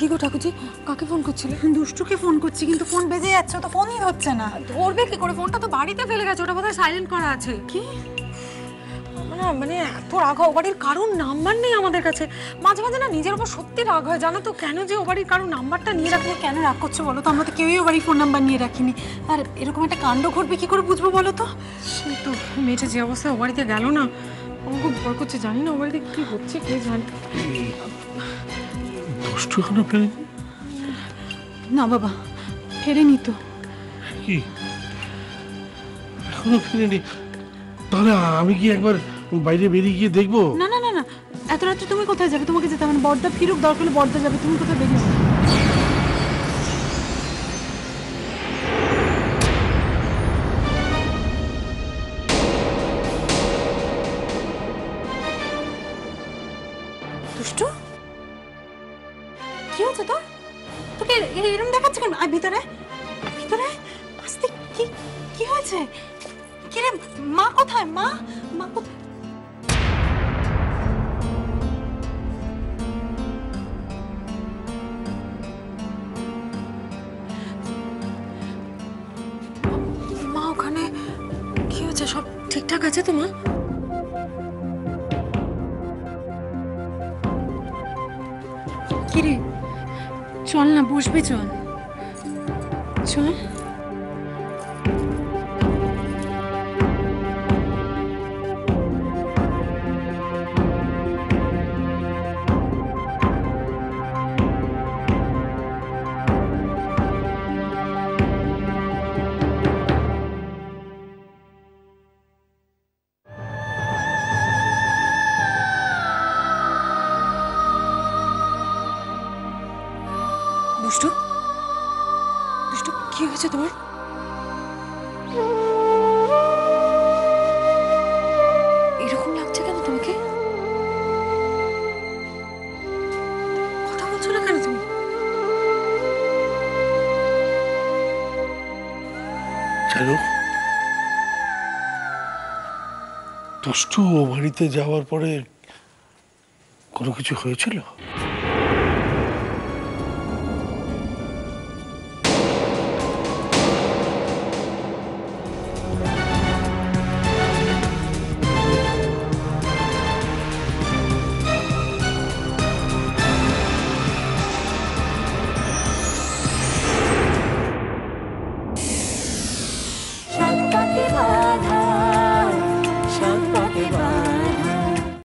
কি গো ঠাকুরজি, কাকে ফোন করছিলে? দুষ্টুকে ফোন করছি, কিন্তু ফোন বেজে যাচ্ছে, তো ফোনই হচ্ছে না। ধরবে কি করে? ফোনটা তো বাড়িতে ফেলে গেছে, ওটা বোধহয় সাইলেন্ট করা আছে। কি মানে এত রাগ হয়, ও বাড়ির কারোর নাম্বার নেই আমাদের কাছে। মাঝে মাঝে না নিজের উপর সত্যি রাগ হয়, জানো তো, কেন যে ও বাড়ির কারোর নাম্বারটা নিয়ে রাখবো। কেন রাগ করছো বলো তো? আমরা তো কেউই ও বাড়ির ফোন নাম্বার নিয়ে রাখিনি। আর এরকম একটা কাণ্ড ঘটবে কি করে বুঝবো বলো তো? সেই তো, মেয়েটা যে অবস্থায় ও বাড়িতে গেল না, আমার খুব ভয় করছে। জানি না ও বাড়িতে কি হচ্ছে, কে জানে। দুষ্টু এখনো ফেরেনি? না বাবা, ফেরেনি তো। কি এখনো ফেরেনি? তাহলে আমি কি একবার বাইরে বেরিয়ে গিয়ে দেখবো? না না না না, এত রাত্রে তুমি কোথায় যাবে? তোমাকে যেতে হবে না। বড়দা ফিরুক, দরকার হলে বড়দা যাবে, তুমি কোথায় বেরিয়ে যাবে? দুষ্টু, কি হচ্ছে তোর? তোকে এরকম দেখাচ্ছে কেন? আয় ভিতরে, ভিতরে আস্তে। কি কি হয়েছে? কিরে, মা কোথায়? মা মা কোথায়? মা ওখানে? কি হয়েছে? সব ঠিকঠাক আছে তো মা? কিরে, চল না, বসবে, চল চল। দুষ্টু, দুষ্টু, কি হয়েছে তোমার? এরকম লাগছে কেন তোমাকে? কথা বলছো না কেন তুমি? জানো, দুষ্টু ও বাড়িতে যাওয়ার পরে কোনো কিছু হয়েছিল?